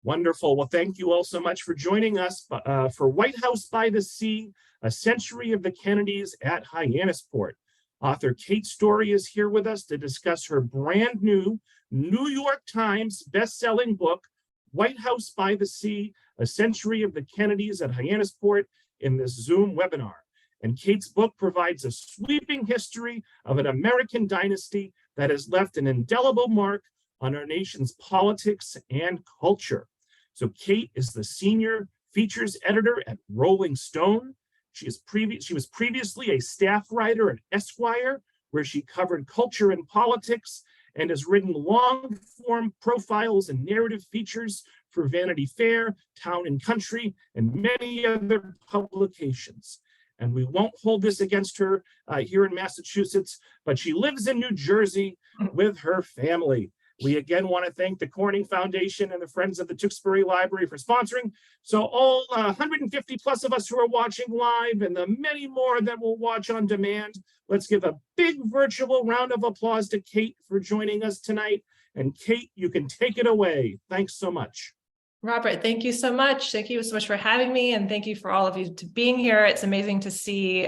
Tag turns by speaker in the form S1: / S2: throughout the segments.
S1: Wonderful. Well, thank you all so much for joining us for White House by the Sea, A Century of the Kennedys at Hyannis Port. Author Kate Storey is here with us to discuss her brand new New York Times best-selling book, White House by the Sea, A Century of the Kennedys at Hyannis Port, in this Zoom webinar. And Kate's book provides a sweeping history of an American dynasty that has left an indelible mark on our nation's politics and culture. So Kate is the senior features editor at Rolling Stone. She was previously a staff writer at Esquire, where she covered culture and politics, and has written long-form profiles and narrative features for Vanity Fair, Town and Country, and many other publications. And we won't hold this against her here in Massachusetts, but she lives in New Jersey with her family. We again want to thank the Corning Foundation and the Friends of the Tewksbury Library for sponsoring. So all 150 plus of us who are watching live and the many more that will watch on demand, let's give a big virtual round of applause to Kate for joining us tonight. And Kate, you can take it away. Thanks so much.
S2: Robert, thank you so much. Thank you so much for having me, and thank you for all of you to being here. It's amazing to see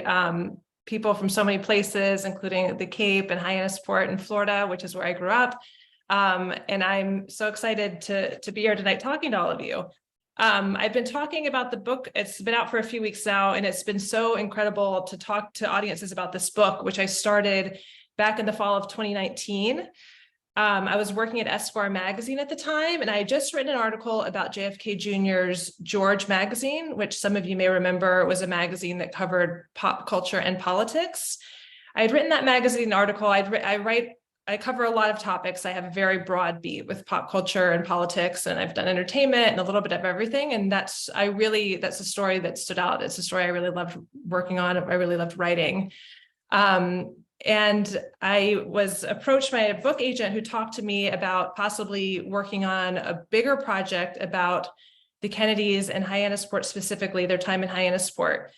S2: people from so many places, including the Cape and Hyannis Port in Florida, which is where I grew up. And I'm so excited to be here tonight talking to all of you. I've been talking about the book. It's been out for a few weeks now, and it's been so incredible to talk to audiences about this book, which I started back in the fall of 2019. I was working at Esquire magazine at the time, and I had just written an article about JFK Jr.'s George magazine, which some of you may remember was a magazine that covered pop culture and politics. I had written that magazine article. I cover a lot of topics. I have a very broad beat with pop culture and politics, and I've done entertainment and a little bit of everything. And that's a story that stood out. It's a story I really loved working on. I really loved writing. And I was approached by a book agent who talked to me about possibly working on a bigger project about the Kennedys and Hyannis Port, specifically their time in Hyannis Port.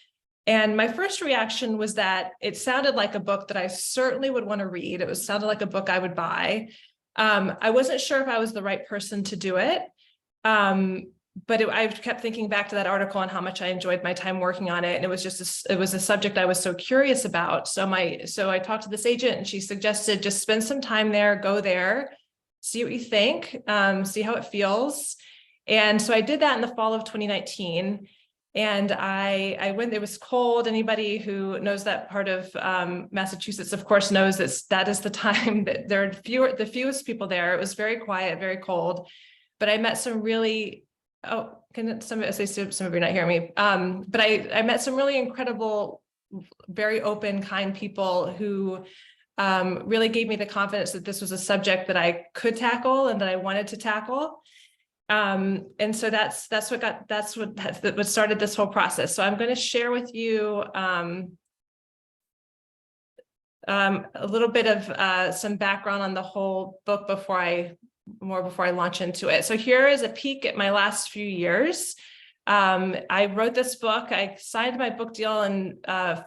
S2: And my first reaction was that it sounded like a book that I certainly would want to read. It sounded like a book I would buy. I wasn't sure if I was the right person to do it. But I kept thinking back to that article and how much I enjoyed my time working on it. And it was just, it was a subject I was so curious about. So I talked to this agent, and she suggested just spend some time there, go there, see what you think, see how it feels. And so I did that in the fall of 2019. And I went. It was cold. Anybody who knows that part of Massachusetts, of course, knows that is the time that there are the fewest people there. It was very quiet, very cold. But I met some really, some of you are not hearing me. But I met some really incredible, very open, kind people who really gave me the confidence that this was a subject that I could tackle and that I wanted to tackle. And so that's what started this whole process. So I'm going to share with you a little bit of some background on the whole book before I launch into it. So here is a peek at my last few years. I wrote this book. I signed my book deal in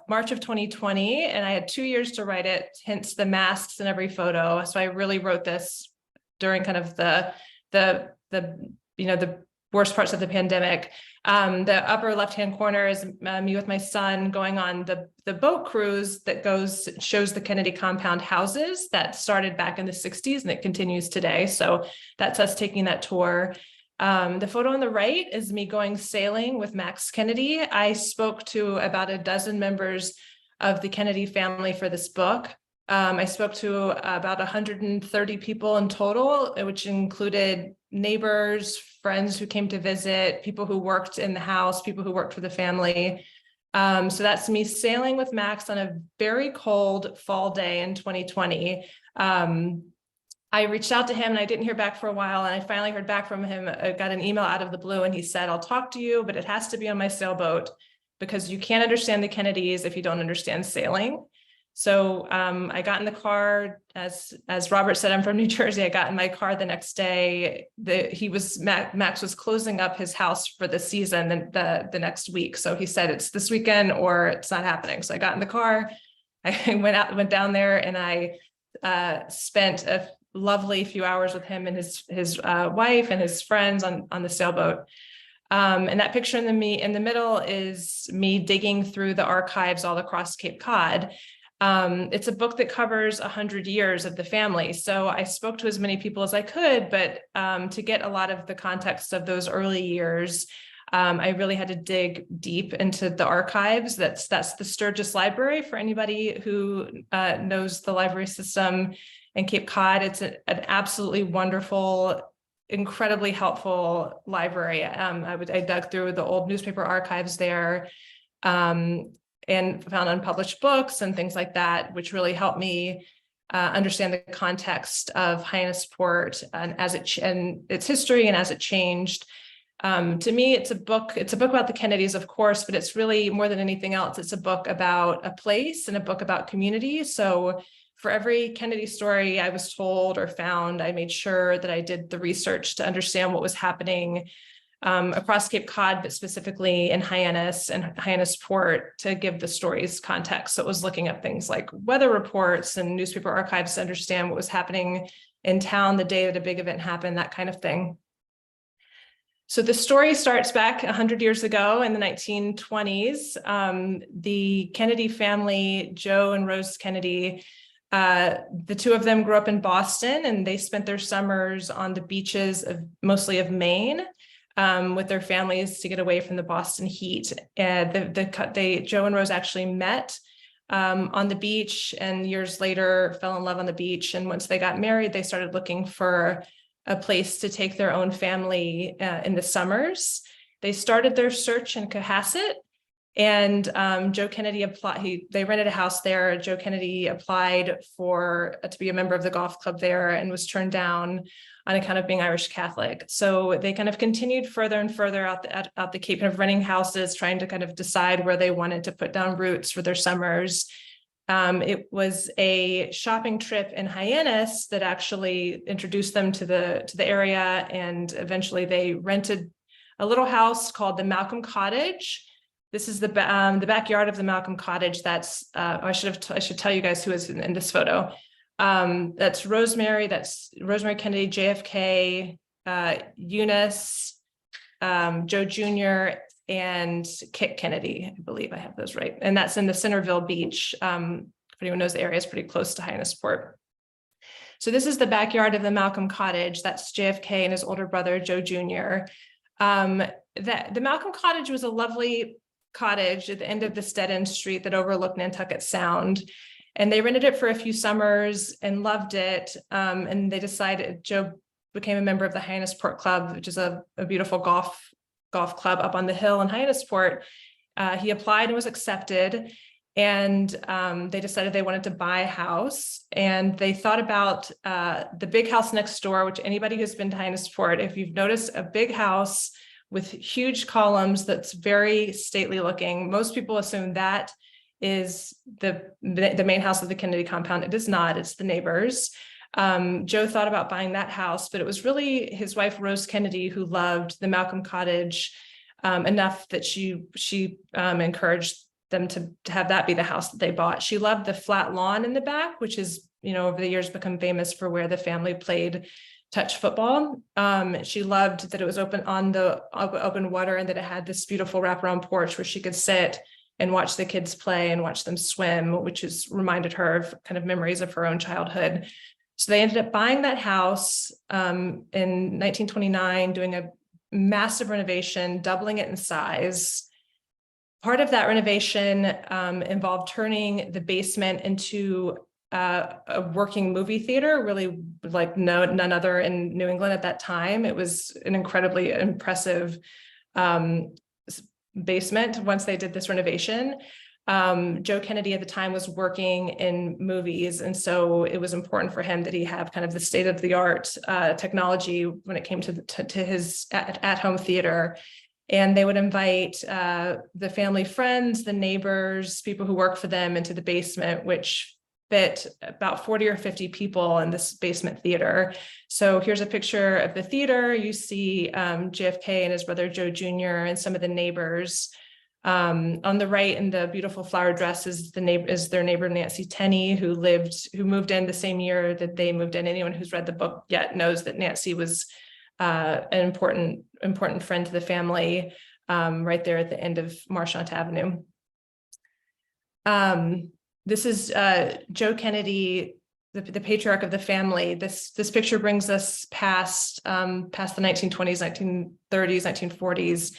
S2: March of 2020, and I had 2 years to write it, hence the masks in every photo. So I really wrote this during kind of the worst parts of the pandemic. The upper left-hand corner is me with my son going on the boat cruise that shows the Kennedy compound houses that started back in the 60s, and it continues today. So that's us taking that tour. The photo on the right is me going sailing with Max Kennedy. I spoke to about a dozen members of the Kennedy family for this book. I spoke to about 130 people in total, which included neighbors, friends who came to visit, people who worked in the house, people who worked for the family. So that's me sailing with Max on a very cold fall day in 2020. I reached out to him and I didn't hear back for a while, and I finally heard back from him. I got an email out of the blue, and he said, "I'll talk to you, but it has to be on my sailboat because you can't understand the Kennedys if you don't understand sailing." So I got in the car, as Robert said, I'm from New Jersey. I got in my car the next day. Max was closing up his house for the season the next week. So he said, it's this weekend or it's not happening. So I got in the car, I went down there, and I spent lovely few hours with him and his wife and his friends on the sailboat. And that picture in the middle is me digging through the archives all across Cape Cod. It's a book that covers 100 years of the family. So I spoke to as many people as I could, but to get a lot of the context of those early years, I really had to dig deep into the archives. That's the Sturgis Library for anybody who knows the library system in Cape Cod. It's an absolutely wonderful, incredibly helpful library. I dug through the old newspaper archives there and found unpublished books and things like that, which really helped me understand the context of Hyannis Port and its history and as it changed. To me, it's a book about the Kennedys, of course, but it's really more than anything else. It's a book about a place and a book about community. So for every Kennedy story I was told or found, I made sure that I did the research to understand what was happening across Cape Cod, but specifically in Hyannis and Hyannis Port to give the stories context. So it was looking at things like weather reports and newspaper archives to understand what was happening in town the day that a big event happened, that kind of thing. So the story starts back 100 years ago in the 1920s. The Kennedy family, Joe and Rose Kennedy, the two of them grew up in Boston, and they spent their summers on the beaches of mostly of Maine with their families to get away from the Boston heat. Joe and Rose actually met on the beach, and years later fell in love on the beach. And once they got married, they started looking for a place to take their own family in the summers. They started their search in Cohasset, and Joe Kennedy applied. They rented a house there. Joe Kennedy applied to be a member of the golf club there and was turned down on account of being Irish Catholic. So they kind of continued further and further out the Cape, kind of renting houses, trying to kind of decide where they wanted to put down roots for their summers. It was a shopping trip in Hyannis that actually introduced them to the area, and eventually they rented a little house called the Malcolm Cottage. This is the backyard of the Malcolm Cottage. That's I should tell you guys who is in this photo. That's Rosemary Kennedy, JFK, Eunice, Joe Jr., and Kit Kennedy. I believe I have those right. And that's in the Centerville Beach. If anyone knows the area, is pretty close to Hyannis Port. So this is the backyard of the Malcolm Cottage. That's JFK and his older brother, Joe Jr. The Malcolm Cottage was a lovely cottage at the end of the Dead-End Street that overlooked Nantucket Sound. And they rented it for a few summers and loved it. And they decided, Joe became a member of the Hyannis Port Club, which is a beautiful golf club up on the hill in Hyannis Port. He applied and was accepted. And they decided they wanted to buy a house. And they thought about the big house next door, which anybody who's been to Hyannis Port, if you've noticed a big house with huge columns that's very stately looking, most people assume that is the main house of the Kennedy compound. It is not, it's the neighbors. Joe thought about buying that house, but it was really his wife, Rose Kennedy, who loved the Malcolm Cottage enough that she encouraged them to have that be the house that they bought. She loved the flat lawn in the back, which is, over the years become famous for where the family played touch football. She loved that it was open on the open water and that it had this beautiful wraparound porch where she could sit and watch the kids play and watch them swim, which has reminded her of kind of memories of her own childhood. So they ended up buying that house in 1929, doing a massive renovation, doubling it in size. Part of that renovation involved turning the basement into a working movie theater, really like none other in New England at that time. It was an incredibly impressive basement once they did this renovation. Joe Kennedy at the time was working in movies, and so it was important for him that he have kind of the state-of-the-art technology when it came to his at-home theater. And they would invite the family friends, the neighbors, people who work for them into the basement, which fit about 40 or 50 people in this basement theater. So here's a picture of the theater. You see JFK and his brother Joe Jr. and some of the neighbors. On the right, in the beautiful flower dress, is their neighbor Nancy Tenney, who moved in the same year that they moved in. Anyone who's read the book yet knows that Nancy was an important friend to the family, right there at the end of Marchant Avenue. This is Joe Kennedy, the patriarch of the family. This picture brings us past the 1920s, 1930s, 1940s.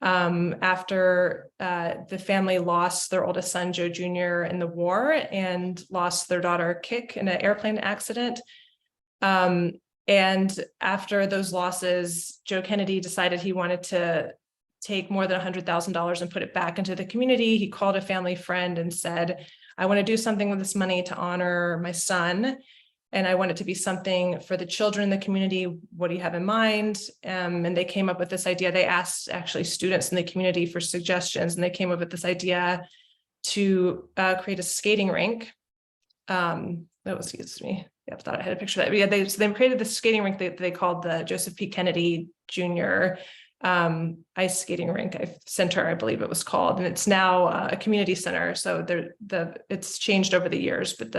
S2: After the family lost their oldest son, Joe Jr., in the war, and lost their daughter, Kik, in an airplane accident. And after those losses, Joe Kennedy decided he wanted to take more than $100,000 and put it back into the community. He called a family friend and said, I want to do something with this money to honor my son, and I want it to be something for the children in the community. What do you have in mind? And they came up with this idea. They asked actually students in the community for suggestions, and they came up with this idea to create a skating rink. Excuse me. Yeah, I thought I had a picture of that. But yeah, they created the skating rink that they called the Joseph P. Kennedy Jr. Ice skating rink center, I believe it was called, and it's now a community center. So it's changed over the years, but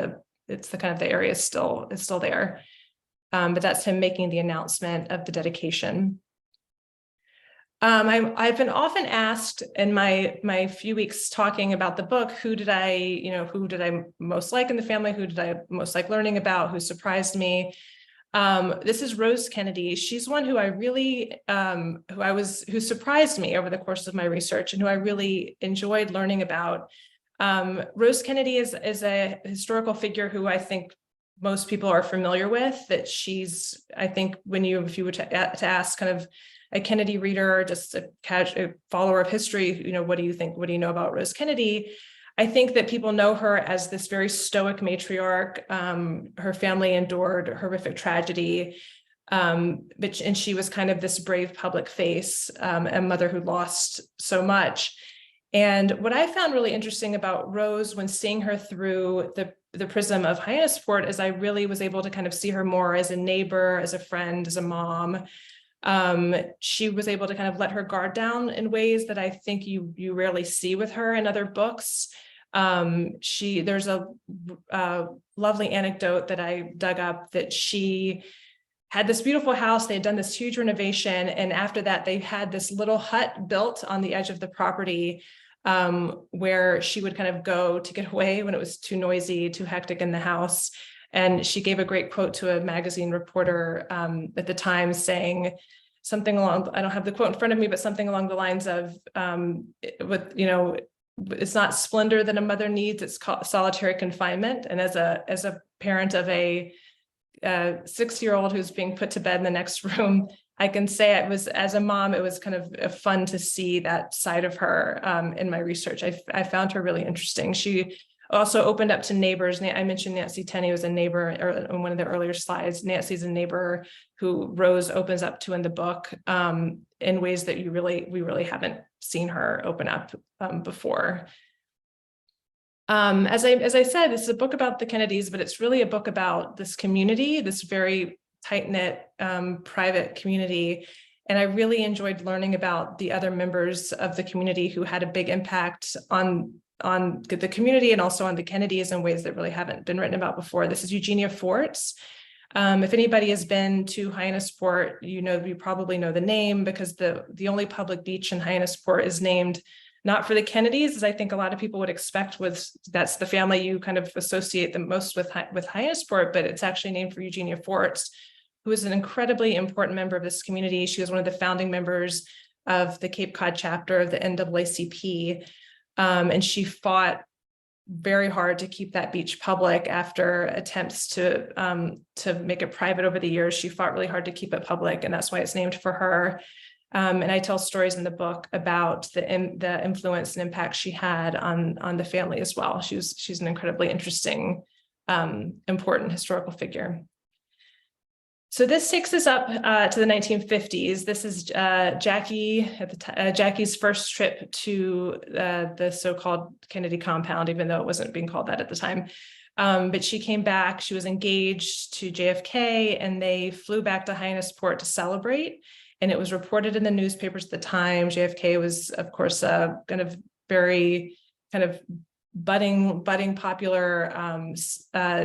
S2: it's the kind of the area is still there. But that's him making the announcement of the dedication. I've been often asked in my few weeks talking about the book, who did I most like in the family? Who did I most like learning about? Who surprised me? This is Rose Kennedy. She's one who I really, who surprised me over the course of my research, and who I really enjoyed learning about. Rose Kennedy is a historical figure who I think most people are familiar with. That she's, I think, if you were to ask kind of a Kennedy reader, just a follower of history, what do you think? What do you know about Rose Kennedy? I think that people know her as this very stoic matriarch. Her family endured horrific tragedy, and she was kind of this brave public face, a mother who lost so much. And what I found really interesting about Rose, when seeing her through the prism of Hyannis Port, is I really was able to kind of see her more as a neighbor, as a friend, as a mom. She was able to kind of let her guard down in ways that I think you rarely see with her in other books. There's a lovely anecdote that I dug up, that she had this beautiful house. They had done this huge renovation, and after that, they had this little hut built on the edge of the property, where she would kind of go to get away when it was too noisy, too hectic in the house. And she gave a great quote to a magazine reporter at the time, saying something along, I don't have the quote in front of me, but something along the lines of, it's not splendor that a mother needs, it's solitary confinement. And as a parent of a 6-year-old who's being put to bed in the next room, I can say as a mom, it was kind of fun to see that side of her in my research. I found her really interesting. She also opened up to neighbors. I mentioned Nancy Tenney was a neighbor in one of the earlier slides. Nancy's a neighbor who Rose opens up to in the book in ways that we really haven't seen her open up before. As I said, this is a book about the Kennedys, but it's really a book about this community, this very tight-knit private community. And I really enjoyed learning about the other members of the community who had a big impact on the community and also on the Kennedys in ways that really haven't been written about before. This is Eugenia Forts. If anybody has been to Hyannis Port, you probably know the name, because the only public beach in Hyannis Port is named not for the Kennedys, as I think a lot of people would expect, that's the family you kind of associate the most with Hyannis Port, but it's actually named for Eugenia Forts, who is an incredibly important member of this community. She was one of the founding members of the Cape Cod chapter of the NAACP. And she fought very hard to keep that beach public after attempts to make it private over the years. She fought really hard to keep it public, and that's why it's named for her. And I tell stories in the book about the influence and impact she had on the family as well. She's an incredibly interesting, important historical figure. So this takes us up to the 1950s. This is Jackie's first trip to the so-called Kennedy compound, even though it wasn't being called that at the time. But she came back, she was engaged to JFK, and they flew back to Hyannis Port to celebrate. And it was reported in the newspapers at the time. JFK was, of course, kind of very kind of budding popular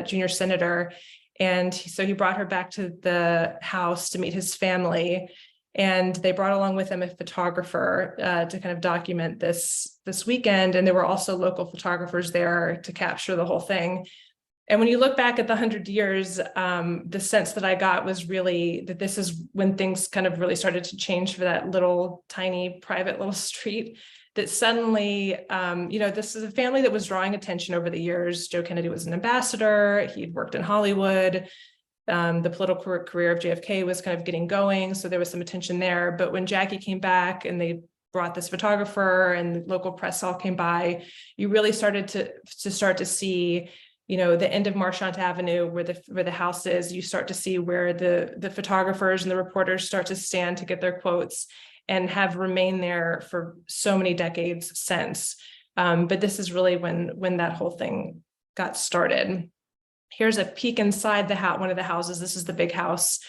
S2: junior senator. And so he brought her back to the house to meet his family. And they brought along with them a photographer to kind of document this weekend. And there were also local photographers there to capture the whole thing. And when you look back at the 100 years, the sense that I got was really that this is when things kind of really started to change for that little tiny private little street. That suddenly, this is a family that was drawing attention over the years. Joe Kennedy was an ambassador. He'd worked in Hollywood. The political career of JFK was kind of getting going. So there was some attention there. But when Jackie came back and they brought this photographer and the local press all came by, you really started to see, the end of Marchant Avenue where the house is. You start to see where the photographers and the reporters start to stand to get their quotes, and have remained there for so many decades since. But this is really when that whole thing got started. Here's a peek inside one of the houses. This is the big house.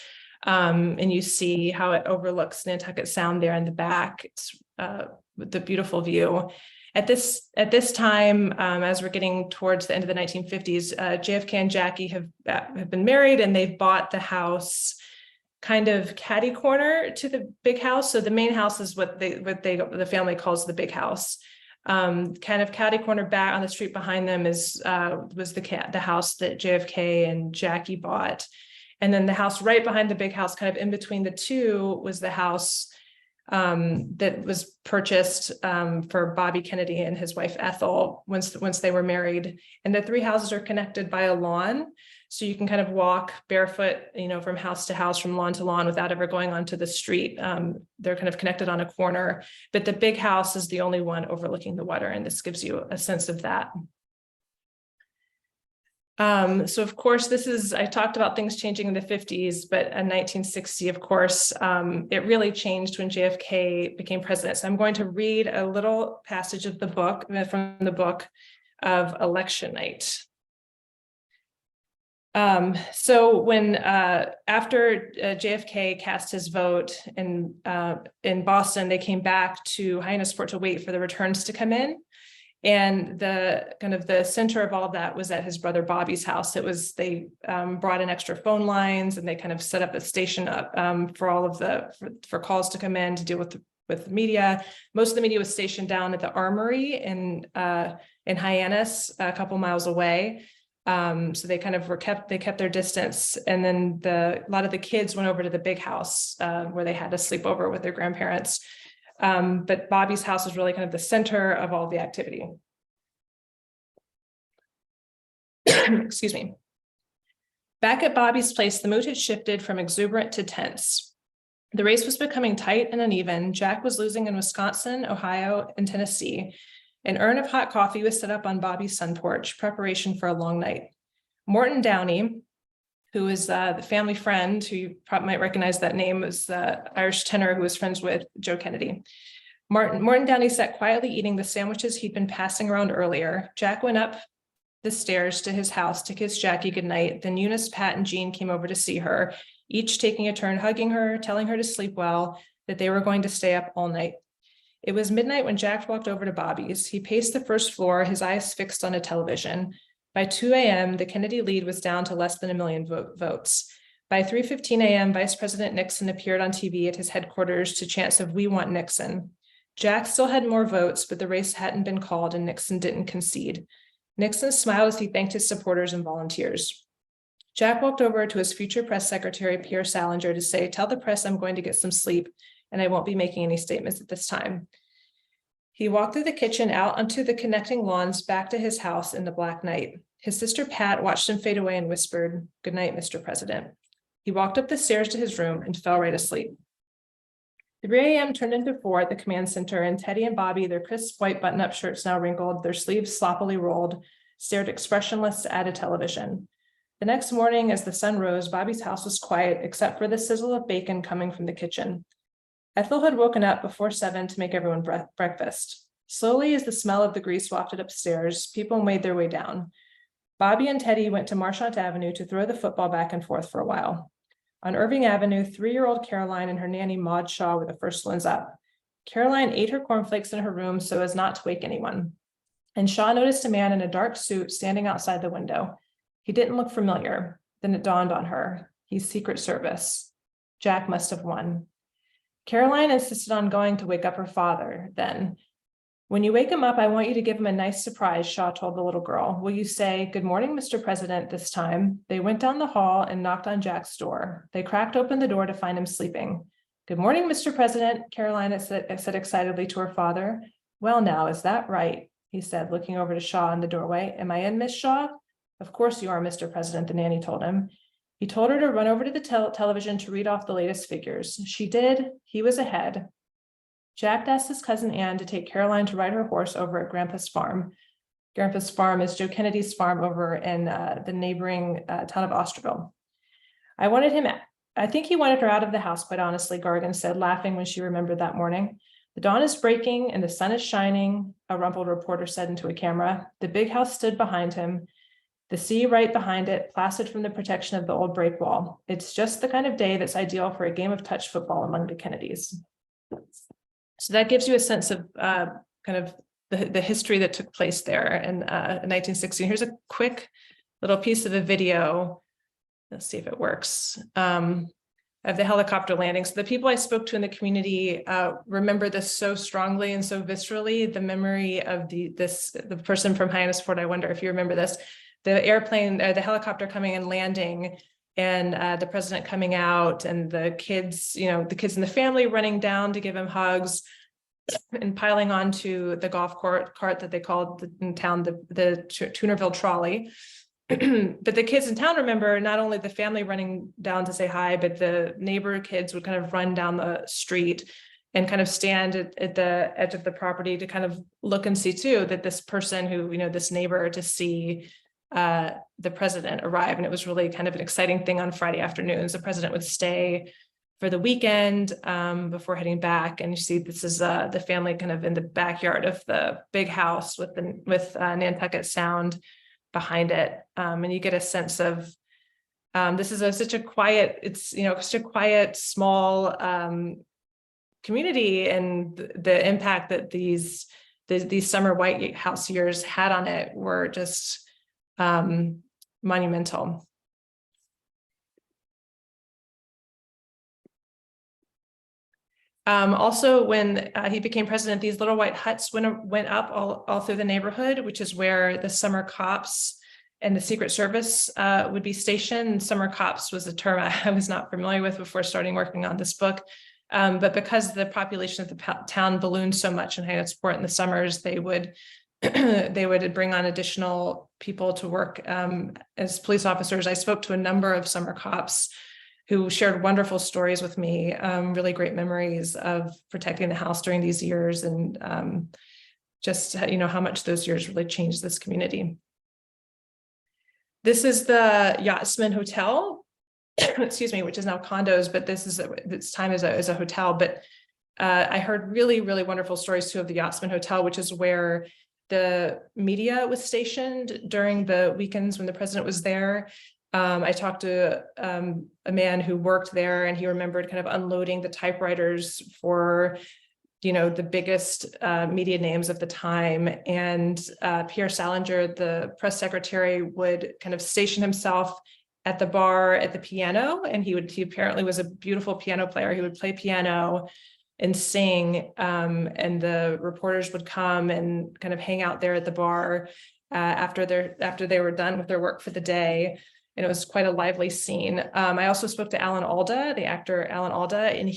S2: And you see how it overlooks Nantucket Sound there in the back. It's with the beautiful view. At this time, as we're getting towards the end of the 1950s, JFK and Jackie have been married, and they've bought the house kind of catty corner to the big house. So the main house is what the family calls the big house. Kind of catty corner back on the street behind them was the house that JFK and Jackie bought. And then the house right behind the big house, kind of in between the two, was the house that was purchased for Bobby Kennedy and his wife Ethel once they were married. And the three houses are connected by a lawn. So you can kind of walk barefoot, from house to house, from lawn to lawn, without ever going onto the street. They're kind of connected on a corner, but the big house is the only one overlooking the water. And this gives you a sense of that. So of course, I talked about things changing in the 50s, but in 1960, of course, it really changed when JFK became president. So I'm going to read a little passage of from the book of Election Night. So when after JFK cast his vote in Boston, they came back to Hyannis Port to wait for the returns to come in. And the center of all of that was at his brother Bobby's house. They brought in extra phone lines, and they kind of set up a station up for all of for calls to come in to deal with the media. Most of the media was stationed down at the Armory in Hyannis, a couple miles away. So they kind of kept their distance. And then a lot of the kids went over to the big house where they had to sleep over with their grandparents. But Bobby's house is really kind of the center of all the activity. Excuse me. Back at Bobby's place, the mood had shifted from exuberant to tense. The race was becoming tight and uneven. Jack was losing in Wisconsin, Ohio, and Tennessee. An urn of hot coffee was set up on Bobby's sun porch, preparation for a long night. Morton Downey, who is the family friend, who you probably might recognize that name, was the Irish tenor who was friends with Joe Kennedy. Morton Downey sat quietly eating the sandwiches he'd been passing around earlier. Jack went up the stairs to his house to kiss Jackie goodnight. Then Eunice, Pat, and Jean came over to see her, each taking a turn hugging her, telling her to sleep well, that they were going to stay up all night. It was midnight when Jack walked over to Bobby's. He paced the first floor, his eyes fixed on a television. By 2 a.m., the Kennedy lead was down to less than 1 million votes. By 3:15 a.m., Vice President Nixon appeared on TV at his headquarters to chants of "We want Nixon." Jack still had more votes, but the race hadn't been called and Nixon didn't concede. Nixon smiled as he thanked his supporters and volunteers. Jack walked over to his future press secretary, Pierre Salinger, to say, "Tell the press I'm going to get some sleep, and I won't be making any statements at this time." He walked through the kitchen, out onto the connecting lawns, back to his house in the black night. His sister Pat watched him fade away and whispered, "Good night, Mr. President." He walked up the stairs to his room and fell right asleep. 3 a.m. turned into 4 at the command center, and Teddy and Bobby, their crisp white button-up shirts now wrinkled, their sleeves sloppily rolled, stared expressionless at a television. The next morning, as the sun rose, Bobby's house was quiet, except for the sizzle of bacon coming from the kitchen. Ethel had woken up before 7 to make everyone breakfast. Slowly, as the smell of the grease wafted upstairs, people made their way down. Bobby and Teddy went to Marchant Avenue to throw the football back and forth for a while. On Irving Avenue, 3-year-old Caroline and her nanny Maud Shaw were the first ones up. Caroline ate her cornflakes in her room so as not to wake anyone. And Shaw noticed a man in a dark suit standing outside the window. He didn't look familiar. Then it dawned on her. He's Secret Service. Jack must have won. Caroline insisted on going to wake up her father then. When you wake him up, I want you to give him a nice surprise, Shaw told the little girl. Will you say, "Good morning, Mr. President," this time? They went down the hall and knocked on Jack's door. They cracked open the door to find him sleeping. "Good morning, Mr. President," Caroline said excitedly to her father. "Well now, is that right?" he said, looking over to Shaw in the doorway. "Am I in, Miss Shaw?" "Of course you are, Mr. President," the nanny told him. He told her to run over to the television to read off the latest figures. She did. He was ahead. Jack asked his cousin Anne to take Caroline to ride her horse over at Grandpa's farm. Grandpa's farm is Joe Kennedy's farm over in the neighboring town of Osterville. I think he wanted her out of the house, quite honestly, Gargan said, laughing when she remembered that morning. "The dawn is breaking and the sun is shining," a rumpled reporter said into a camera. The big house stood behind him, the sea right behind it, placid from the protection of the old break wall. It's just the kind of day that's ideal for a game of touch football among the Kennedys. So that gives you a sense of kind of the history that took place there in 1916. Here's a quick little piece of a video. Let's see if it works. Of the helicopter landing. So the people I spoke to in the community remember this so strongly and so viscerally. The memory of the person from Hyannis Port. I wonder if you remember this. The airplane, the helicopter coming and landing, and the president coming out, and the kids, the kids in the family running down to give him hugs, and piling onto the golf cart that they called in town the Tunerville trolley. But the kids in town remember not only the family running down to say hi, but the neighbor kids would kind of run down the street and kind of stand at the edge of the property to kind of look and see too that this person who, this neighbor, to see the president arrive. And it was really kind of an exciting thing on Friday afternoons. The president would stay for the weekend before heading back. And you see this is the family kind of in the backyard of the big house with Nantucket Sound behind it. And you get a sense of this is such a quiet, such a quiet, small community, and the impact that these summer White House years had on it were just monumental. Also, when he became president, these little white huts went up all through the neighborhood, which is where the summer cops and the Secret Service would be stationed. Summer cops was a term I was not familiar with before starting working on this book. But because the population of the town ballooned so much in Hyannis Port in the summers, they would bring on additional people to work as police officers. I spoke to a number of summer cops who shared wonderful stories with me, really great memories of protecting the house during these years, and just how much those years really changed this community. This is the Yachtsman Hotel, excuse me, which is now condos, but this time is a hotel. But I heard really, really wonderful stories too of the Yachtsman Hotel, which is where the media was stationed during the weekends when the president was there. I talked to a man who worked there, and he remembered kind of unloading the typewriters for, the biggest media names of the time. And Pierre Salinger, the press secretary, would kind of station himself at the bar at the piano, and he apparently was a beautiful piano player. He would play piano and sing, and the reporters would come and kind of hang out there at the bar after they were done with their work for the day. And it was quite a lively scene. I also spoke to Alan Alda, the actor Alan Alda, and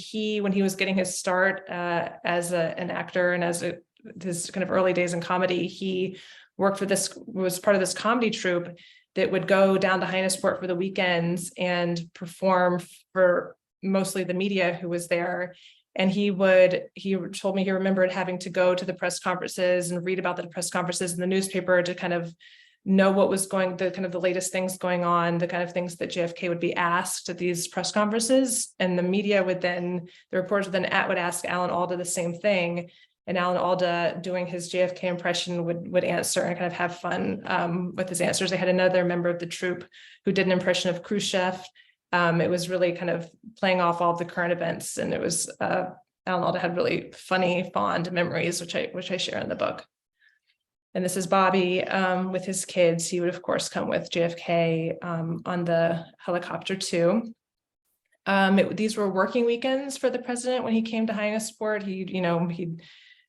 S2: when he was getting his start as an actor and as his kind of early days in comedy, he worked for was part of this comedy troupe that would go down to Hyannis Port for the weekends and perform for mostly the media who was there. And he told me he remembered having to go to the press conferences and read about the press conferences in the newspaper to kind of know what was the latest things going on, the kind of things that JFK would be asked at these press conferences. And the media the reporters would ask Alan Alda the same thing. and Alan Alda, doing his JFK impression, would answer and kind of have fun with his answers. They had another member of the troupe who did an impression of Khrushchev. It was really kind of playing off all of the current events, and it was Alan Alda had really funny, fond memories, which I share in the book. And this is Bobby with his kids. He would, of course, come with JFK on the helicopter too. These were working weekends for the president when he came to Hyannis Port. He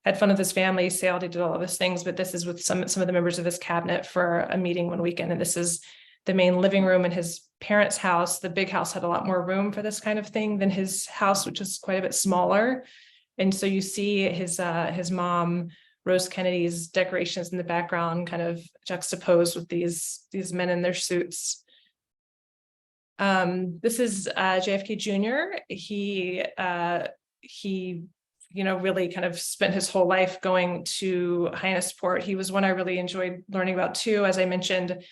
S2: had fun with his family, sailed, he did all of his things, but this is with some of the members of his cabinet for a meeting one weekend. And this is the main living room in his parents' house. The big house had a lot more room for this kind of thing than his house, which is quite a bit smaller. And so you see his mom, Rose Kennedy's decorations in the background, kind of juxtaposed with these men in their suits. This is JFK Jr. He really kind of spent his whole life going to Hyannis Port. He was one I really enjoyed learning about too. As I mentioned,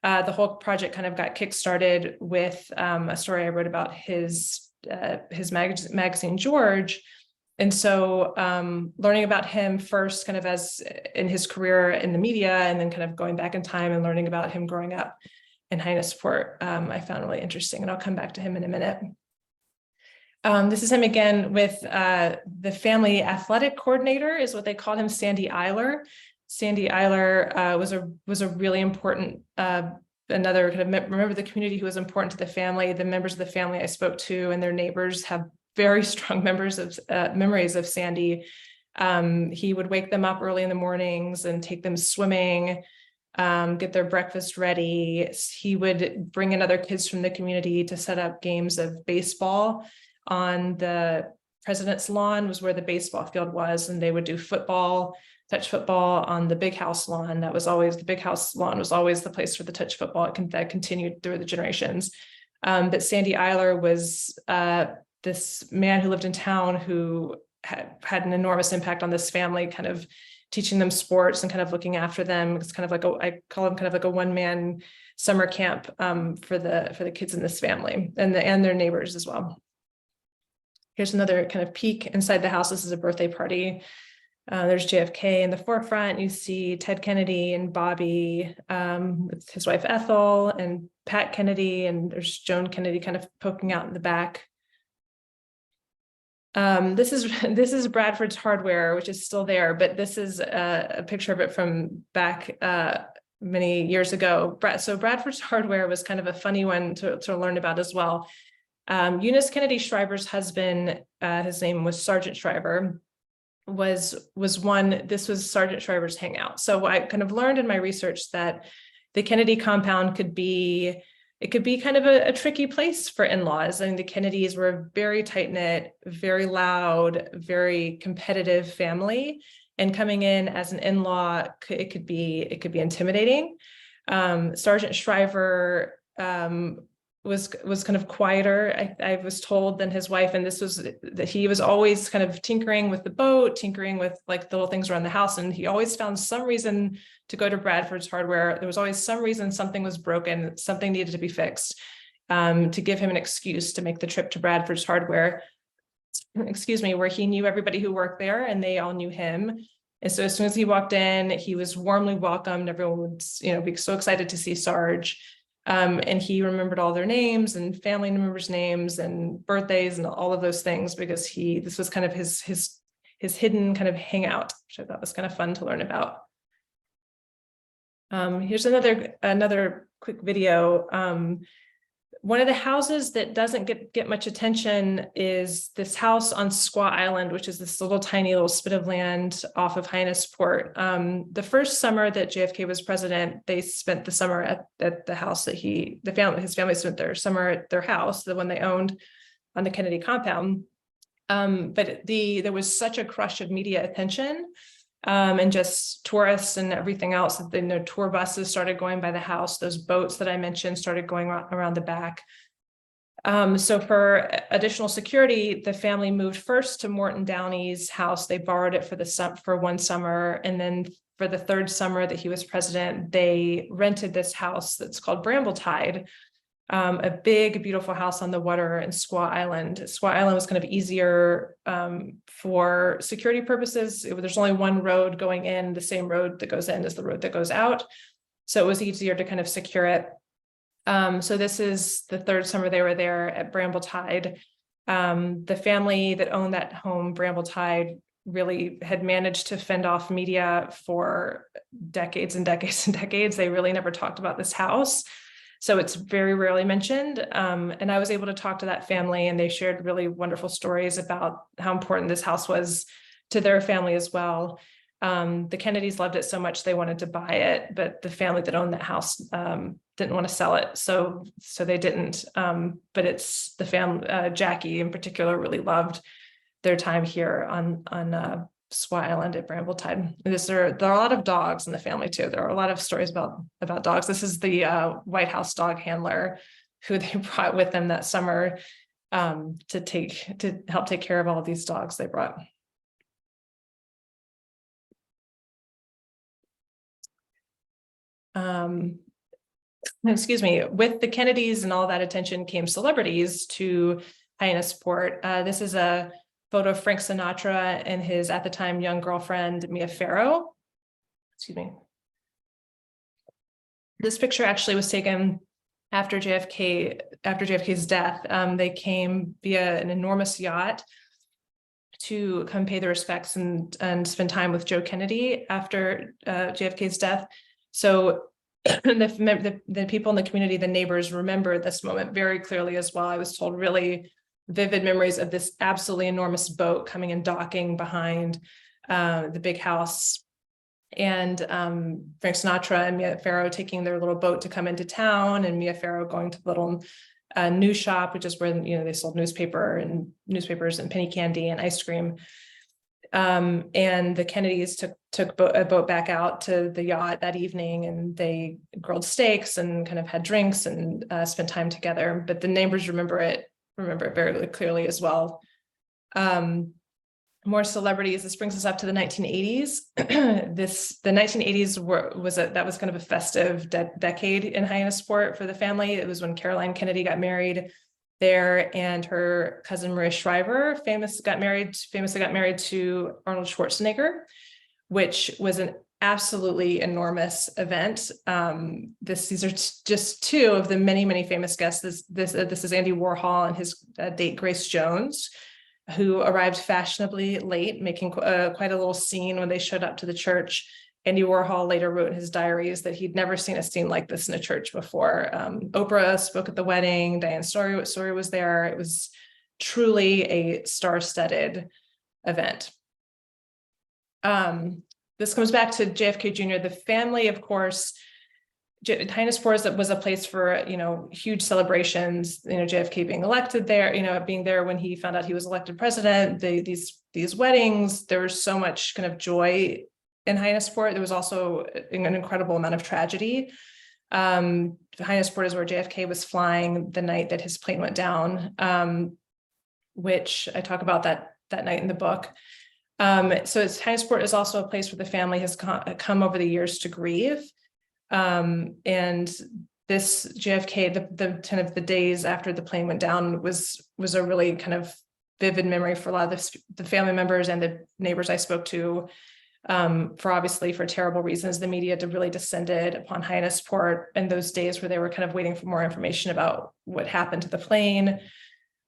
S2: the whole project kind of got kickstarted with a story I wrote about his magazine, George. And so learning about him first, kind of as in his career in the media, and then kind of going back in time and learning about him growing up in Hyannis Port, I found really interesting, and I'll come back to him in a minute. This is him again with the family athletic coordinator, is what they called him, Sandy Eiler. Sandy Eiler was a really important, another kind of member of the community who was important to the family. The members of the family I spoke to and their neighbors have very strong memories of Sandy. He would wake them up early in the mornings and take them swimming, get their breakfast ready. He would bring in other kids from the community to set up games of baseball on the president's lawn, was where the baseball field was, and they would do football, touch football on the big house lawn. That was always, the big house lawn was always the place for the touch football. That continued through the generations. But Sandy Eiler was this man who lived in town who had an enormous impact on this family, kind of teaching them sports and kind of looking after them. It's kind of like I call him kind of like a one-man summer camp for the kids in this family and their neighbors as well. Here's another kind of peek inside the house. This is a birthday party. There's JFK in the forefront. You see Ted Kennedy and Bobby with his wife Ethel, and Pat Kennedy, and there's Joan Kennedy kind of poking out in the back. This is Bradford's Hardware, which is still there, but this is a picture of it from back many years ago. So Bradford's Hardware was kind of a funny one to learn about as well. Eunice Kennedy Shriver's husband, his name was Sergeant Shriver, was one. This was Sergeant Shriver's hangout. So I kind of learned in my research that the Kennedy compound could be kind of a tricky place for in-laws. I mean, the Kennedys were a very tight-knit, very loud, very competitive family, and coming in as an in-law, it could be intimidating. Sergeant Shriver was kind of quieter, I was told, than his wife, and this was that he was always kind of tinkering with the boat, tinkering with like the little things around the house, and he always found some reason to go to Bradford's Hardware. There was always some reason something was broken, something needed to be fixed, to give him an excuse to make the trip to Bradford's Hardware, where he knew everybody who worked there and they all knew him. And so as soon as he walked in, he was warmly welcomed. Everyone would, be so excited to see Sarge. And he remembered all their names and family members' names and birthdays and all of those things, because this was kind of his hidden kind of hangout, which I thought was kind of fun to learn about. Here's another quick video. One of the houses that doesn't get much attention is this house on Squaw Island, which is this tiny little spit of land off of Hyannis Port. The first summer that JFK was president, they spent the summer at the house that his family spent their summer at their house, the one they owned on the Kennedy compound. But there was such a crush of media attention and just tourists and everything else that the tour buses started going by the house. Those boats that I mentioned started going around the back. So for additional security, the family moved first to Morton Downey's house. They borrowed it for one summer, and then for the third summer that he was president, they rented this house that's called Brambletide, a big, beautiful house on the water in Squaw Island. Squaw Island was kind of easier for security purposes. There's only one road going in, the same road that goes in is the road that goes out. So it was easier to kind of secure it. So this is the third summer they were there at Bramblетide. The family that owned that home, Brambletide, really had managed to fend off media for decades and decades and decades. They really never talked about this house. So it's very rarely mentioned. And I was able to talk to that family, and they shared really wonderful stories about how important this house was to their family as well. The Kennedys loved it so much they wanted to buy it, but the family that owned that house didn't want to sell it, so they didn't. But it's the family, Jackie in particular, really loved their time here on Squaw Island at Brambletide. There are a lot of dogs in the family too. There are a lot of stories about dogs. This is the White House dog handler who they brought with them that summer to help take care of all of these dogs they brought. Excuse me, with the Kennedys and all that attention came celebrities to Hyannis Port. This is a photo of Frank Sinatra and his, at the time, young girlfriend, Mia Farrow. Excuse me. This picture actually was taken after JFK's death. They came via an enormous yacht to come pay their respects and spend time with Joe Kennedy after JFK's death. So the people in the community, the neighbors, remember this moment very clearly as well. I was told really vivid memories of this absolutely enormous boat coming and docking behind the big house, and Frank Sinatra and Mia Farrow taking their little boat to come into town, and Mia Farrow going to the little news shop, which is where they sold newspapers and penny candy and ice cream. And the Kennedys took a boat back out to the yacht that evening, and they grilled steaks and kind of had drinks and spent time together. But the neighbors remember it very clearly as well. More celebrities. This brings us up to the 1980s. The 1980s was kind of a festive decade in Hyannis Port for the family. It was when Caroline Kennedy got married there, and her cousin Maria Shriver famously got married to Arnold Schwarzenegger, which was an absolutely enormous event. These are just two of the many famous guests. This is Andy Warhol and his date Grace Jones, who arrived fashionably late, making quite a little scene when they showed up to the church. Andy Warhol later wrote in his diaries that he'd never seen a scene like this in a church before. Oprah spoke at the wedding. Diane Story was there. It was truly a star-studded event. This comes back to JFK Jr. The family, of course, Hyannis Port was a place for, huge celebrations, JFK being elected there, being there when he found out he was elected president, these weddings. There was so much kind of joy in Hyannis Port. There was also an incredible amount of tragedy. Hyannis Port is where JFK was flying the night that his plane went down, which I talk about that night in the book. So Hyannis Port is also a place where the family has come over the years to grieve. And this JFK, the kind of the days after the plane went down was a really kind of vivid memory for a lot of the family members and the neighbors I spoke to. For terrible reasons, the media really descended upon Hyannis Port in those days where they were kind of waiting for more information about what happened to the plane.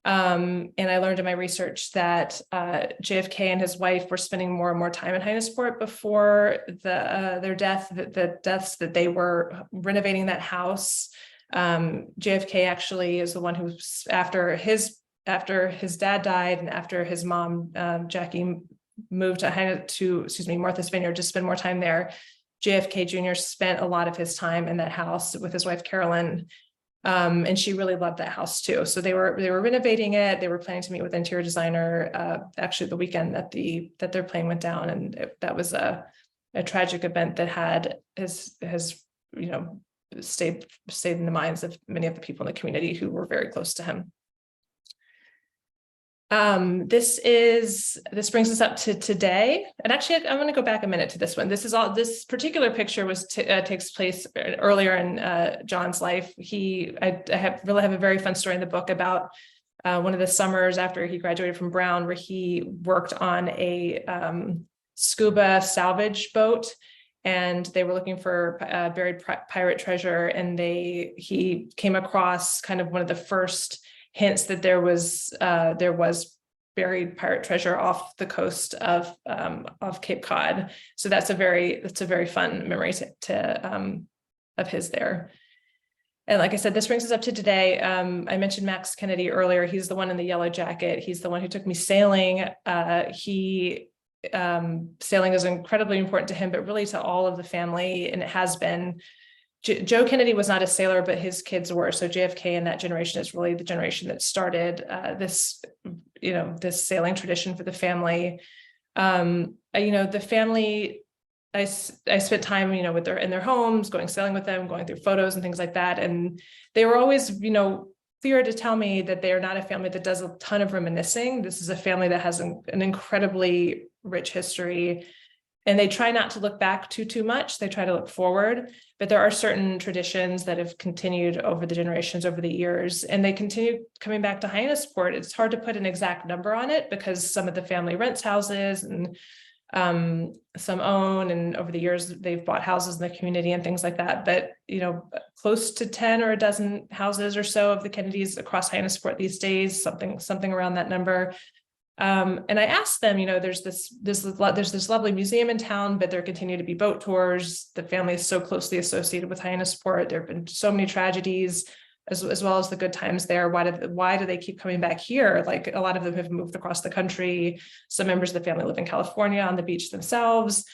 S2: And I learned in my research that JFK and his wife were spending more and more time in Hyannis Port before their death. The deaths that they were renovating that house. JFK actually is the one who, after his dad died and after his mom Jackie moved to Martha's Vineyard to spend more time there, JFK Jr. spent a lot of his time in that house with his wife Carolyn. And she really loved that house too. So they were renovating it. They were planning to meet with interior designer actually the weekend that their plane went down, and that was a tragic event that has stayed in the minds of many of the people in the community who were very close to him. This brings us up to today. And actually, I'm going to go back a minute to this one. This particular picture takes place earlier in John's life. I really have a very fun story in the book about one of the summers after he graduated from Brown, where he worked on a scuba salvage boat, and they were looking for buried pirate treasure. And he came across kind of one of the first hints that there was buried pirate treasure off the coast of Cape Cod. So that's a very fun memory of his there. And like I said, this brings us up to today. I mentioned Max Kennedy earlier. He's the one in the yellow jacket. He's the one who took me sailing. Sailing is incredibly important to him, but really to all of the family, and it has been. Joe Kennedy was not a sailor, but his kids were. So JFK and that generation is really the generation that started this sailing tradition for the family. The family, I spent time, in their homes, going sailing with them, going through photos and things like that. And they were always, clear to tell me that they are not a family that does a ton of reminiscing. This is a family that has an incredibly rich history. And they try not to look back too much. They try to look forward, but there are certain traditions that have continued over the generations, over the years, and they continue coming back to Hyannis Port. It's hard to put an exact number on it because some of the family rents houses and some own, and over the years they've bought houses in the community and things like that. But, close to 10 or a dozen houses or so of the Kennedys across Hyannis Port these days, something around that number. And I asked them, there's this lovely museum in town, but there continue to be boat tours. The family is so closely associated with Hyannis Port. There have been so many tragedies, as well as the good times there. Why do they keep coming back here? Like, a lot of them have moved across the country. Some members of the family live in California on the beach themselves.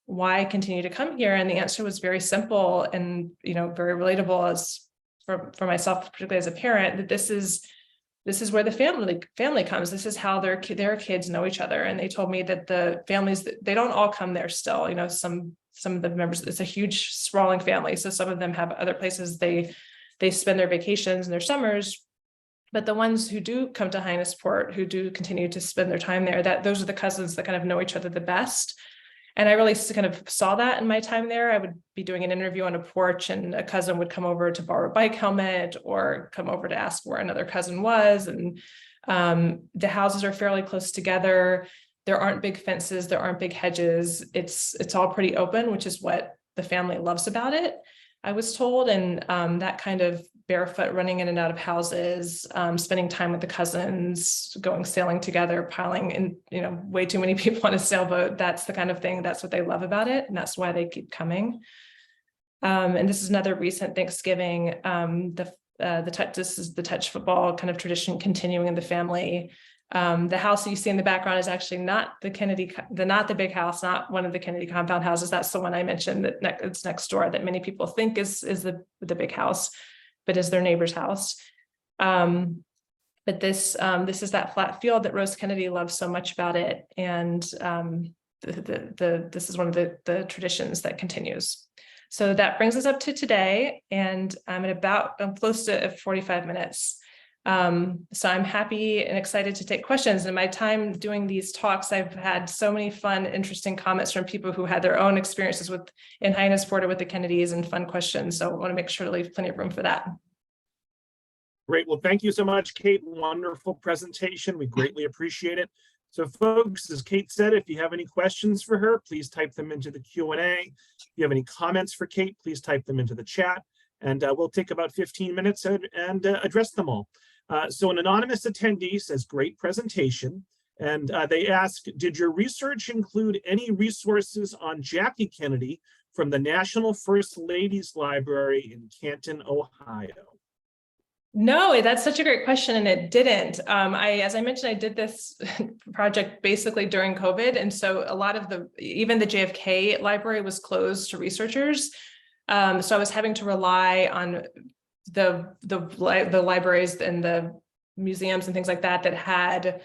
S2: Why continue to come here? And the answer was very simple and, very relatable as for myself, particularly as a parent, that this is where the family comes. This is how their kids know each other. And they told me that the families, they don't all come there still. Some of the members, it's a huge sprawling family. So some of them have other places they spend their vacations and their summers. But the ones who do come to Hyannis Port, who do continue to spend their time there, those are the cousins that kind of know each other the best. And I really kind of saw that in my time there. I would be doing an interview on a porch, and a cousin would come over to borrow a bike helmet or come over to ask where another cousin was. And the houses are fairly close together. There aren't big fences. There aren't big hedges. It's all pretty open, which is what the family loves about it, I was told. And that kind of barefoot running in and out of houses, spending time with the cousins, going sailing together, piling in, way too many people on a sailboat. That's the kind of thing, that's what they love about it. And that's why they keep coming. And this is another recent Thanksgiving. This is the touch football kind of tradition continuing in the family. The house that you see in the background is actually not the big house, not one of the Kennedy compound houses. That's the one I mentioned that it's next door, that many people think is the big house, but is their neighbor's house. But this is that flat field that Rose Kennedy loves so much about it. And this is one of the traditions that continues. So that brings us up to today, and I'm close to 45 minutes. So I'm happy and excited to take questions. In my time doing these talks, I've had so many fun, interesting comments from people who had their own experiences in Hyannis Port or with the Kennedys, and fun questions. So I want to make sure to leave plenty of room for that.
S1: Great. Well, thank you so much, Kate. Wonderful presentation. We greatly appreciate it. So folks, as Kate said, if you have any questions for her, please type them into the Q&A. If you have any comments for Kate, please type them into the chat, and we'll take about 15 minutes and address them all. So an anonymous attendee says, great presentation. And they ask, did your research include any resources on Jackie Kennedy from the National First Ladies Library in Canton, Ohio?
S2: No, that's such a great question, and it didn't. As I mentioned, I did this project basically during COVID, and so a lot of even the JFK library was closed to researchers. So I was having to rely on the libraries and the museums and things like that had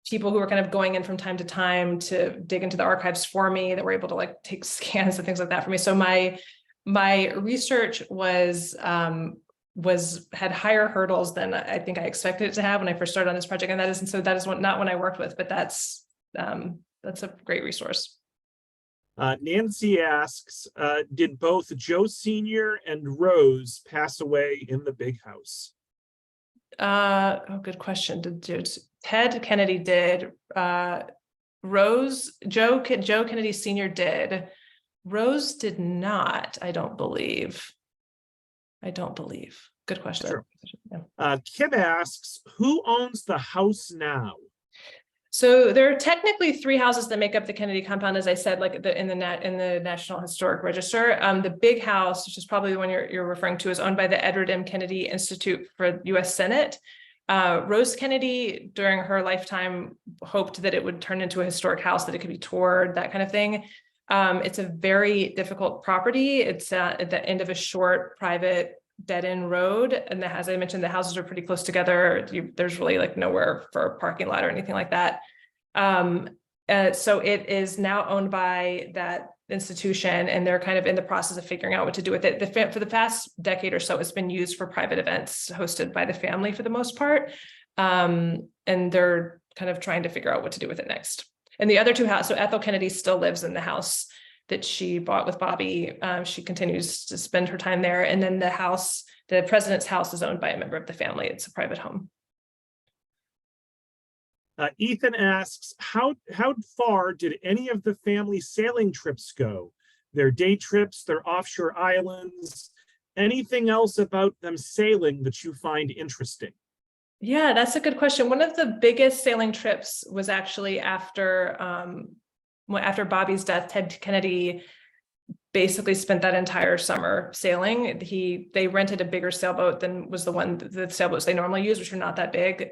S2: people who were kind of going in from time to time to dig into the archives for me, that were able to take scans and things like that for me. So my research was had higher hurdles than I think I expected it to have when I first started on this project. And that is not one I worked with, but that's a great resource.
S1: Nancy asks, did both Joe Sr. and Rose pass away in the big house?
S2: Good question. Ted Kennedy did. Joe Kennedy Sr. did. Rose did not, I don't believe. Good question.
S1: Sure.
S2: Yeah.
S1: Kim asks, who owns the house now?
S2: So there are technically 3 houses that make up the Kennedy compound, as I said, like in the National Historic Register. The big house, which is probably the one you're referring to, is owned by the Edward M. Kennedy Institute for U.S. Senate. Rose Kennedy, during her lifetime, hoped that it would turn into a historic house, that it could be toured, that kind of thing. It's a very difficult property. It's at the end of a short private dead-end road, and as I mentioned, the houses are pretty close together. There's really like nowhere for a parking lot or anything like that. So it is now owned by that institution, and they're kind of in the process of figuring out what to do with it. For the past decade or so, it's been used for private events hosted by the family for the most part, and they're kind of trying to figure out what to do with it next. And the other 2 houses, so Ethel Kennedy still lives in the house that she bought with Bobby. She continues to spend her time there. And then the president's house, is owned by a member of the family. It's a private home.
S1: Ethan asks, how far did any of the family sailing trips go? Their day trips, their offshore islands, anything else about them sailing that you find interesting?
S2: Yeah, that's a good question. One of the biggest sailing trips was actually after Bobby's death. Ted Kennedy basically spent that entire summer sailing. They rented a bigger sailboat than was the sailboats they normally use, which are not that big.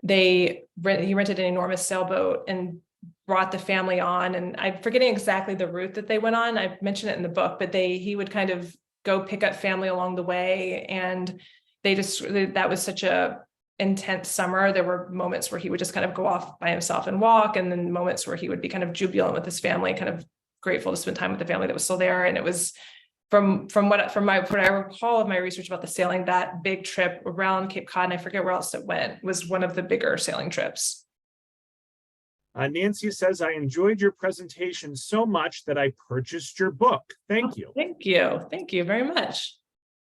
S2: He rented an enormous sailboat and brought the family on, and I'm forgetting exactly the route that they went on. I mentioned it in the book, but he would kind of go pick up family along the way, and that was such a intense summer. There were moments where he would just kind of go off by himself and walk, and then moments where he would be kind of jubilant with his family, kind of grateful to spend time with the family that was still there. And it was from what I recall of my research about the sailing, that big trip around Cape Cod, and I forget where else it went, was one of the bigger sailing trips.
S1: Nancy says, I enjoyed your presentation so much that I purchased your book. Thank you.
S2: Thank you. Thank you very much.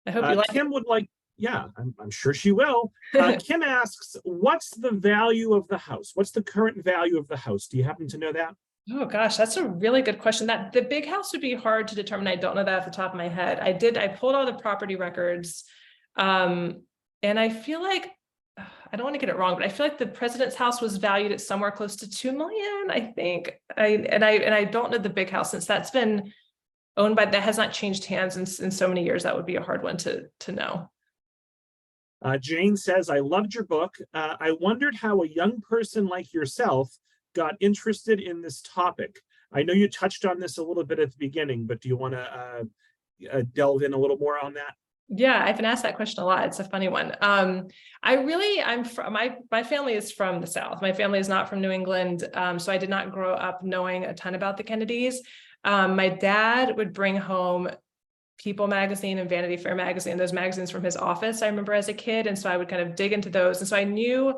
S2: I hope you like it.
S1: Kim would like, yeah, I'm sure she will. Kim asks, what's the value of the house? What's the current value of the house? Do you happen to know that?
S2: Oh gosh, that's a really good question. That the big house would be hard to determine. I don't know that off the top of my head. I pulled all the property records. And I feel like, I don't want to get it wrong, but I feel like the president's house was valued at somewhere close to 2 million, I think. I don't know the big house, since that's been owned by, that has not changed hands in so many years. That would be a hard one to know.
S1: Jane says, I loved your book. I wondered how a young person like yourself got interested in this topic. I know you touched on this a little bit at the beginning, but do you want to delve in a little more on that?
S2: Yeah, I've been asked that question a lot. It's a funny one. I'm from, my family is from the South. My family is not from New England. So I did not grow up knowing a ton about the Kennedys. My dad would bring home People magazine and Vanity Fair magazine, those magazines from his office, I remember as a kid. And so I would kind of dig into those. And so I knew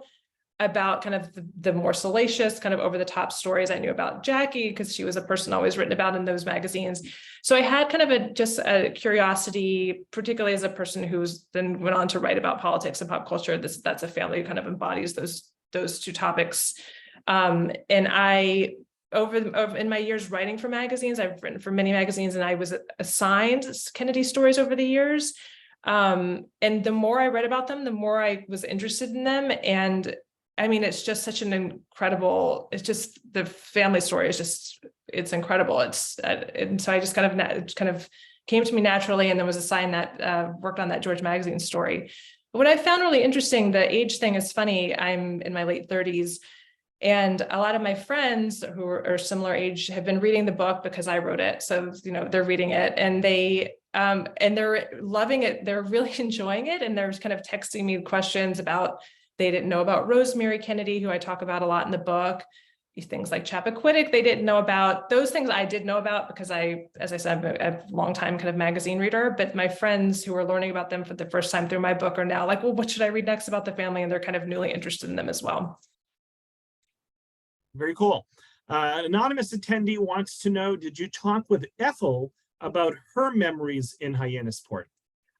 S2: about kind of the more salacious, kind of over the top stories. I knew about Jackie because she was a person always written about in those magazines. So I had kind of just a curiosity, particularly as a person who's then went on to write about politics and pop culture. That's a family who kind of embodies those 2 topics. And I, over in my years writing for magazines, I've written for many magazines, and I was assigned Kennedy stories over the years. And the more I read about them, the more I was interested in them. And I mean, it's just such an incredible, it's just, the family story is just, it's incredible. And so I just kind of came to me naturally, and then was assigned that, worked on that George magazine story. But what I found really interesting, the age thing is funny. I'm in my late 30s. And a lot of my friends who are similar age have been reading the book because I wrote it. So, they're reading it, and they're loving it. They're really enjoying it. And they're kind of texting me questions about, they didn't know about Rosemary Kennedy, who I talk about a lot in the book. things like Chappaquiddick they didn't know about. Those things I did know about because as I said, I'm a long time kind of magazine reader, but my friends who are learning about them for the first time through my book are now like, well, what should I read next about the family? And they're kind of newly interested in them as well.
S1: Very cool. An anonymous attendee wants to know, did you talk with Ethel about her memories in Hyannis Port?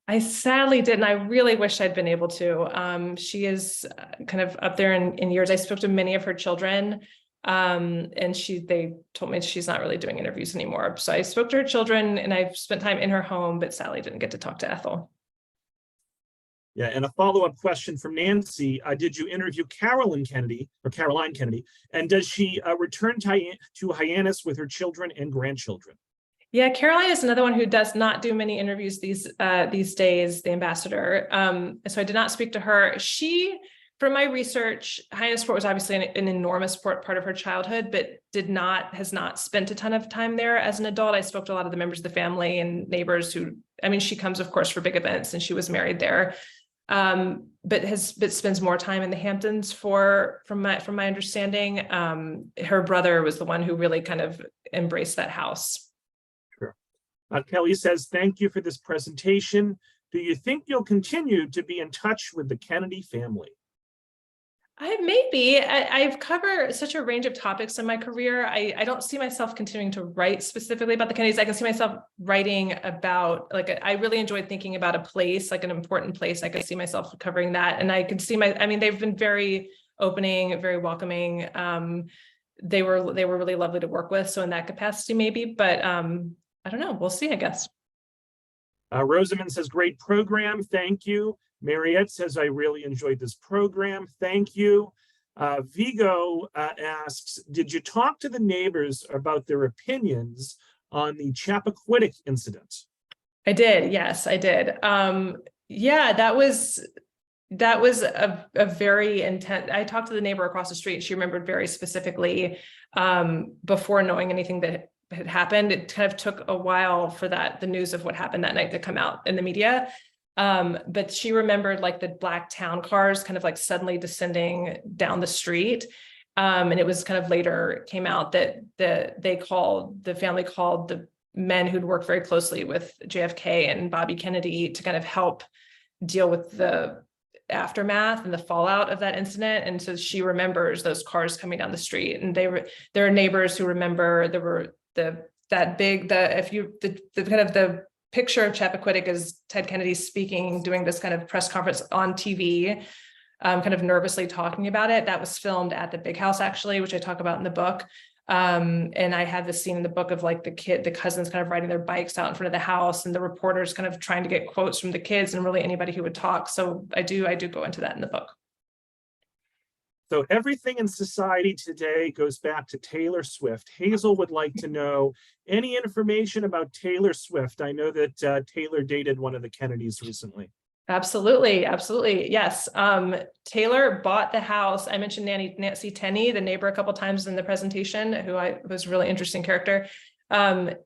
S2: I sadly didn't. I really wish I'd been able to. She is kind of up there in years. I spoke to many of her children, and they told me she's not really doing interviews anymore. So I spoke to her children and I've spent time in her home, but sadly didn't get to talk to Ethel.
S1: Yeah, and a follow-up question from Nancy. Did you interview Caroline Kennedy? And does she return to Hyannis with her children and grandchildren?
S2: Yeah, Caroline is another one who does not do many interviews these days, the ambassador. So I did not speak to her. From my research, Hyannis Port was obviously an enormous part of her childhood, but has not spent a ton of time there as an adult. I spoke to a lot of the members of the family and neighbors she comes, of course, for big events, and she was married there. But spends more time in the Hamptons from my understanding. Her brother was the one who really kind of embraced that house.
S1: Sure. Kelly says, thank you for this presentation. Do you think you'll continue to be in touch with the Kennedy family?
S2: I've covered such a range of topics in my career. I don't see myself continuing to write specifically about the Kennedys. I can see myself writing about, I really enjoyed thinking about a place, like an important place. I could see myself covering that. And I can see they've been very opening, very welcoming. They were really lovely to work with. So in that capacity, maybe, but I don't know. We'll see, I guess.
S1: Rosamond says, great program. Thank you. Mariette says, I really enjoyed this program. Thank you. Vigo asks, did you talk to the neighbors about their opinions on the Chappaquiddick incident?
S2: I did. Yes, I did. Yeah, that was a very intense. I talked to the neighbor across the street. She remembered very specifically before knowing anything that had happened. It kind of took a while for the news of what happened that night to come out in the media. But she remembered the black town cars kind of suddenly descending down the street. And it was kind of later came out that the family called the men who'd worked very closely with JFK and Bobby Kennedy to kind of help deal with the aftermath and the fallout of that incident. And so she remembers those cars coming down the street, and there are neighbors who remember there were the picture of Chappaquiddick is Ted Kennedy speaking, doing this kind of press conference on TV, kind of nervously talking about it. That was filmed at the Big House, actually, which I talk about in the book. And I had this scene in the book of the cousins kind of riding their bikes out in front of the house, and the reporters kind of trying to get quotes from the kids and really anybody who would talk. So I do go into that in the book.
S1: So everything in society today goes back to Taylor Swift. Hazel would like to know any information about Taylor Swift. I know that Taylor dated one of the Kennedys recently.
S2: Absolutely. Yes. Taylor bought the house. I mentioned Nancy Tenney, the neighbor, a couple of times in the presentation, who was a really interesting character.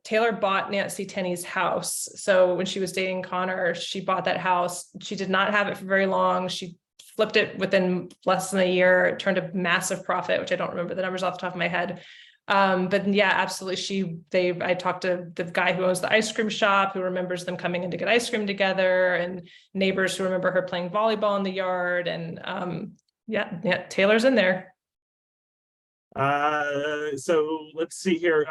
S2: Taylor bought Nancy Tenney's house. So when she was dating Conor, she bought that house. She did not have it for very long. She flipped it within less than a year. It turned a massive profit, which I don't remember the numbers off the top of my head. But yeah, absolutely. I talked to the guy who owns the ice cream shop, who remembers them coming in to get ice cream together, and neighbors who remember her playing volleyball in the yard. And yeah, Taylor's in there.
S1: So let's see here.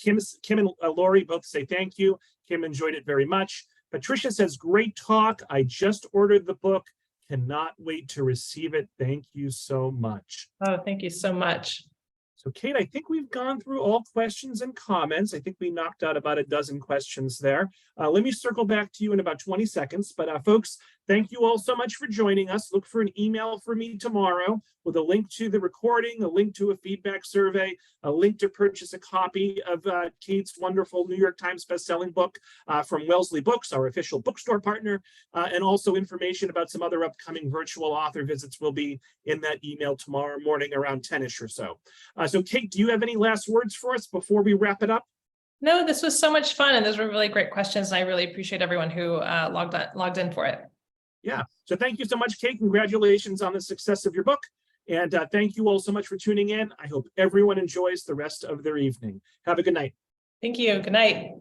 S1: Kim and Lori both say thank you. Kim enjoyed it very much. Patricia says, great talk. I just ordered the book. Cannot wait to receive it. Thank you so much.
S2: Oh, thank you so much.
S1: So Kate, I think we've gone through all questions and comments. I think we knocked out about a dozen questions there. Let me circle back to you in about 20 seconds. But folks, thank you all so much for joining us. Look for an email from me tomorrow with a link to the recording, a link to a feedback survey, a link to purchase a copy of Kate's wonderful New York Times bestselling book from Wellesley Books, our official bookstore partner, and also information about some other upcoming virtual author visits will be in that email tomorrow morning around 10-ish or so. So Kate, do you have any last words for us before we wrap it up?
S2: No, this was so much fun, and those were really great questions. And I really appreciate everyone who logged in for it.
S1: Yeah. So thank you so much, Kate. Congratulations on the success of your book. And thank you all so much for tuning in. I hope everyone enjoys the rest of their evening. Have a good night.
S2: Thank you. Good night.